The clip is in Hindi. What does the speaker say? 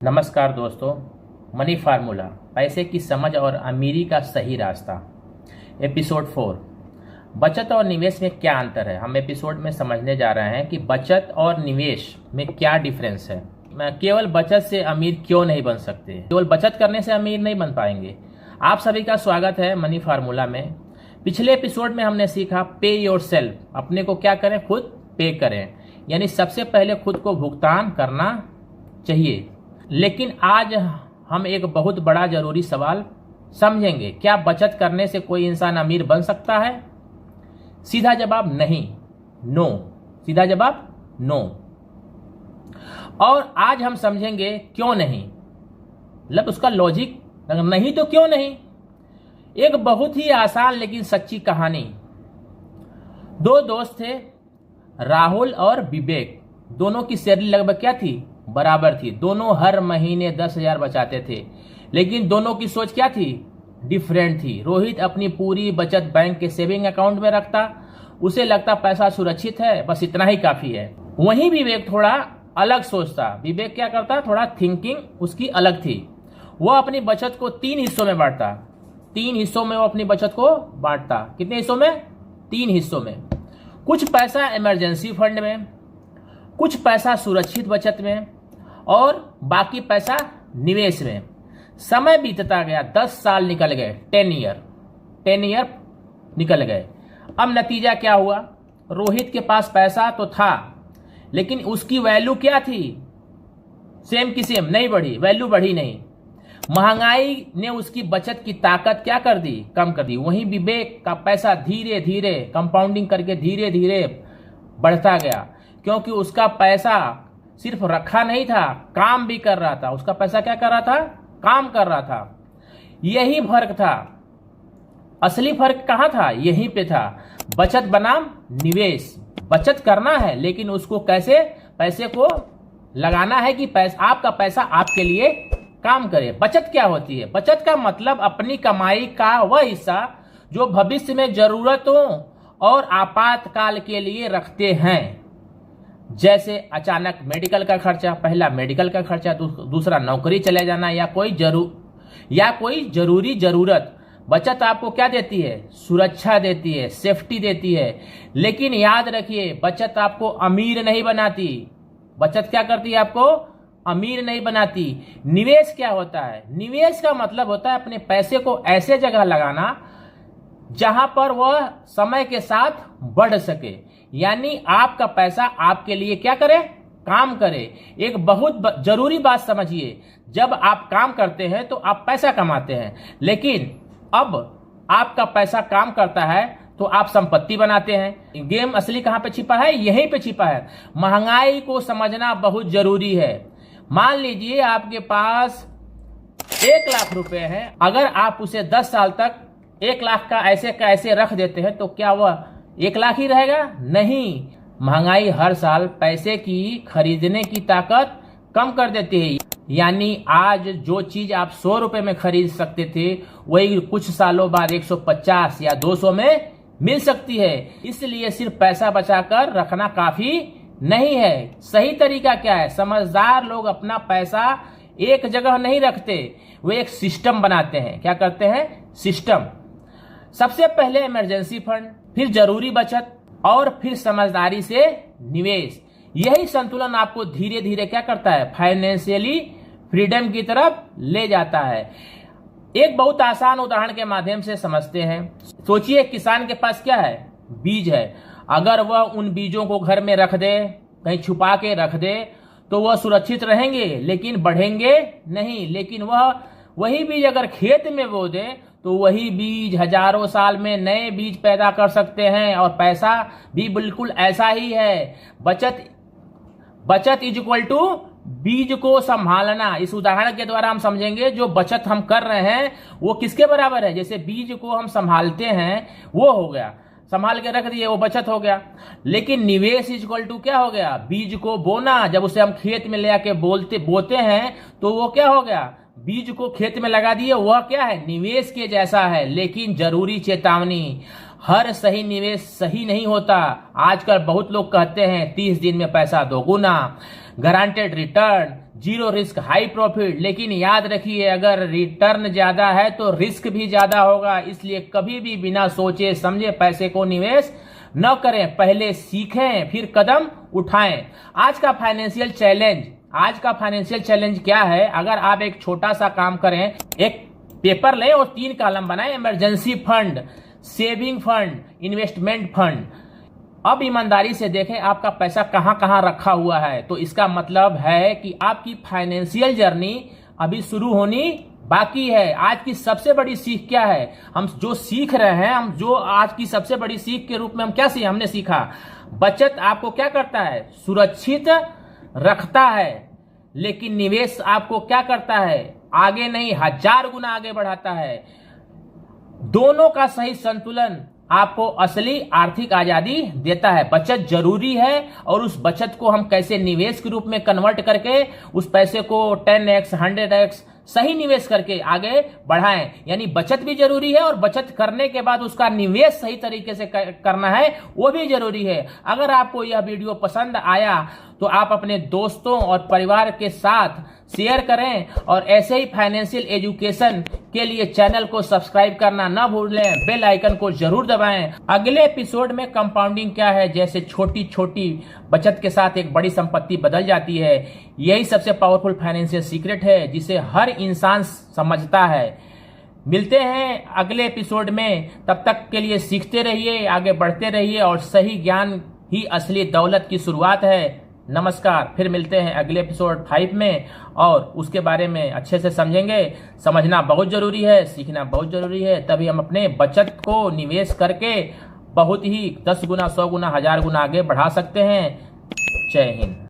नमस्कार दोस्तों। मनी फार्मूला, पैसे की समझ और अमीरी का सही रास्ता, एपिसोड 4। बचत और निवेश में क्या अंतर है, हम एपिसोड में समझने जा रहे हैं कि बचत और निवेश में क्या डिफरेंस है। केवल बचत से अमीर क्यों नहीं बन सकते, केवल बचत करने से अमीर नहीं बन पाएंगे। आप सभी का स्वागत है मनी फार्मूला में। पिछले एपिसोड में हमने सीखा पे योर सेल्फ, अपने को क्या करें, खुद पे करें, यानी सबसे पहले खुद को भुगतान करना चाहिए। लेकिन आज हम एक बहुत बड़ा जरूरी सवाल समझेंगे, क्या बचत करने से कोई इंसान अमीर बन सकता है? सीधा जवाब नहीं, नो। सीधा जवाब नो। और आज हम समझेंगे क्यों नहीं, मतलब उसका लॉजिक नहीं तो क्यों नहीं। एक बहुत ही आसान लेकिन सच्ची कहानी। दो दोस्त थे, राहुल और विवेक। दोनों की सैलरी लगभग क्या थी, बराबर थी। दोनों हर महीने 10,000 बचाते थे, लेकिन दोनों की सोच क्या थी, डिफरेंट थी। रोहित अपनी पूरी बचत बैंक के सेविंग अकाउंट में रखता, उसे लगता पैसा सुरक्षित है, बस इतना ही काफी है। वहीं विवेक थोड़ा अलग सोचता। विवेक क्या करता, थोड़ा थिंकिंग उसकी अलग थी। वह अपनी बचत को 3 हिस्सों में बांटता। 3 हिस्सों में वो अपनी बचत को बांटता। कितने हिस्सों में? 3 हिस्सों में। कुछ पैसा इमरजेंसी फंड में, कुछ पैसा सुरक्षित बचत में, और बाकी पैसा निवेश में। समय बीतता गया, 10 साल निकल गए, 10 ईयर निकल गए। अब नतीजा क्या हुआ, रोहित के पास पैसा तो था, लेकिन उसकी वैल्यू क्या थी, सेम की सेम, नहीं बढ़ी, वैल्यू बढ़ी नहीं। महंगाई ने उसकी बचत की ताकत क्या कर दी, कम कर दी। वहीं विवेक का पैसा धीरे धीरे कंपाउंडिंग करके धीरे धीरे बढ़ता गया, क्योंकि उसका पैसा सिर्फ रखा नहीं था, काम भी कर रहा था। उसका पैसा क्या कर रहा था, काम कर रहा था। यही फर्क था। असली फर्क कहां था, यहीं पे था। बचत बनाम निवेश। बचत करना है, लेकिन उसको कैसे, पैसे को लगाना है कि आपका पैसा आपके लिए काम करे। बचत क्या होती है? बचत का मतलब अपनी कमाई का वह हिस्सा जो भविष्य में जरूरतों और आपातकाल के लिए रखते हैं। जैसे अचानक मेडिकल का खर्चा, पहला मेडिकल का खर्चा, दूसरा नौकरी चले जाना, या कोई जरूरी जरूरत। बचत आपको क्या देती है, सुरक्षा देती है, सेफ्टी देती है। लेकिन याद रखिए, बचत आपको अमीर नहीं बनाती। बचत क्या करती है, आपको अमीर नहीं बनाती। निवेश क्या होता है? निवेश का मतलब होता है अपने पैसे को ऐसे जगह लगाना जहां पर वह समय के साथ बढ़ सके, यानी आपका पैसा आपके लिए क्या करे, काम करे। एक बहुत जरूरी बात समझिए, जब आप काम करते हैं तो आप पैसा कमाते हैं, लेकिन अब आपका पैसा काम करता है तो आप संपत्ति बनाते हैं। गेम असली कहां पे छिपा है, यहीं पे छिपा है। महंगाई को समझना बहुत जरूरी है। मान लीजिए आपके पास 1 लाख रुपए है, अगर आप उसे 10 साल तक 1 लाख का ऐसे रख देते हैं तो क्या वह 1 लाख ही रहेगा? नहीं। महंगाई हर साल पैसे की खरीदने की ताकत कम कर देती है। यानी आज जो चीज आप 100 रुपए में खरीद सकते थे, वही कुछ सालों बाद 150 या 200 में मिल सकती है। इसलिए सिर्फ पैसा बचाकर रखना काफी नहीं है। सही तरीका क्या है? समझदार लोग अपना पैसा एक जगह नहीं रखते, वे एक सिस्टम बनाते हैं। क्या करते हैं? सिस्टम। सबसे पहले इमरजेंसी फंड, फिर जरूरी बचत, और फिर समझदारी से निवेश। यही संतुलन आपको धीरे धीरे क्या करता है, फाइनेंशियली फ्रीडम की तरफ ले जाता है। एक बहुत आसान उदाहरण के माध्यम से समझते हैं। सोचिए, किसान के पास क्या है, बीज है। अगर वह उन बीजों को घर में रख दे, कहीं छुपा के रख दे, तो वह सुरक्षित रहेंगे, लेकिन बढ़ेंगे नहीं। लेकिन वही बीज अगर खेत में बो दे, तो वही बीज हजारों साल में नए बीज पैदा कर सकते हैं। और पैसा भी बिल्कुल ऐसा ही है। बचत इज इक्वल टू बीज को संभालना। इस उदाहरण के द्वारा हम समझेंगे जो बचत हम कर रहे हैं वो किसके बराबर है। जैसे बीज को हम संभालते हैं, वो हो गया, संभाल के रख दिए, वो बचत हो गया। लेकिन निवेश इज इक्वल टू क्या हो गया, बीज को बोना। जब उसे हम खेत में ले आके बोते हैं तो वो क्या हो गया, बीज को खेत में लगा दिए, वह क्या है, निवेश के जैसा है। लेकिन जरूरी चेतावनी, हर सही निवेश सही नहीं होता। आजकल बहुत लोग कहते हैं 30 दिन में पैसा दोगुना, guaranteed return, zero risk high profit. लेकिन याद रखिए, अगर रिटर्न ज्यादा है तो रिस्क भी ज्यादा होगा, इसलिए कभी भी बिना सोचे समझे पैसे को निवेश न करें। पहले सीखें फिर कदम उठाएं। आज का फाइनेंशियल चैलेंज क्या है? अगर आप एक छोटा सा काम करें, एक पेपर लें और 3 कॉलम बनाएं, emergency fund, saving fund, investment fund. अब ईमानदारी से देखें आपका पैसा कहां कहां रखा हुआ है। तो इसका मतलब है कि आपकी फाइनेंशियल जर्नी अभी शुरू होनी बाकी है। आज की सबसे बड़ी सीख क्या है? हम जो सीख रहे हैं, आज की सबसे बड़ी सीख के रूप में हम क्या हमने सीखा? बचत आपको क्या करता है? सुरक्षित रखता है। लेकिन निवेश आपको क्या करता है? आगे नहीं, 1000 गुना आगे बढ़ाता है। दोनों का सही संतुलन आपको असली आर्थिक आजादी देता है। बचत जरूरी है, और उस बचत को हम कैसे निवेश के रूप में कन्वर्ट करके उस पैसे को 10x 100x सही निवेश करके आगे बढ़ाएं। यानी बचत भी जरूरी है, और बचत करने के बाद उसका निवेश सही तरीके से करना है, वो भी जरूरी है। अगर आपको यह वीडियो पसंद आया तो आप अपने दोस्तों और परिवार के साथ शेयर करें, और ऐसे ही फाइनेंशियल एजुकेशन के लिए चैनल को सब्सक्राइब करना ना भूलें, बेल आइकन को जरूर दबाएं। अगले एपिसोड में कंपाउंडिंग क्या है, जैसे छोटी छोटी बचत के साथ एक बड़ी संपत्ति बदल जाती है। यही सबसे पावरफुल फाइनेंशियल सीक्रेट है जिसे हर इंसान समझता है। मिलते हैं अगले एपिसोड में, तब तक के लिए सीखते रहिए, आगे बढ़ते रहिए, और सही ज्ञान ही असली दौलत की शुरुआत है। नमस्कार, फिर मिलते हैं अगले एपिसोड 5 में, और उसके बारे में अच्छे से समझेंगे। समझना बहुत जरूरी है, सीखना बहुत जरूरी है, तभी हम अपने बचत को निवेश करके बहुत ही 10 गुना, 100 गुना, 1000 गुना आगे बढ़ा सकते हैं। जय हिंद।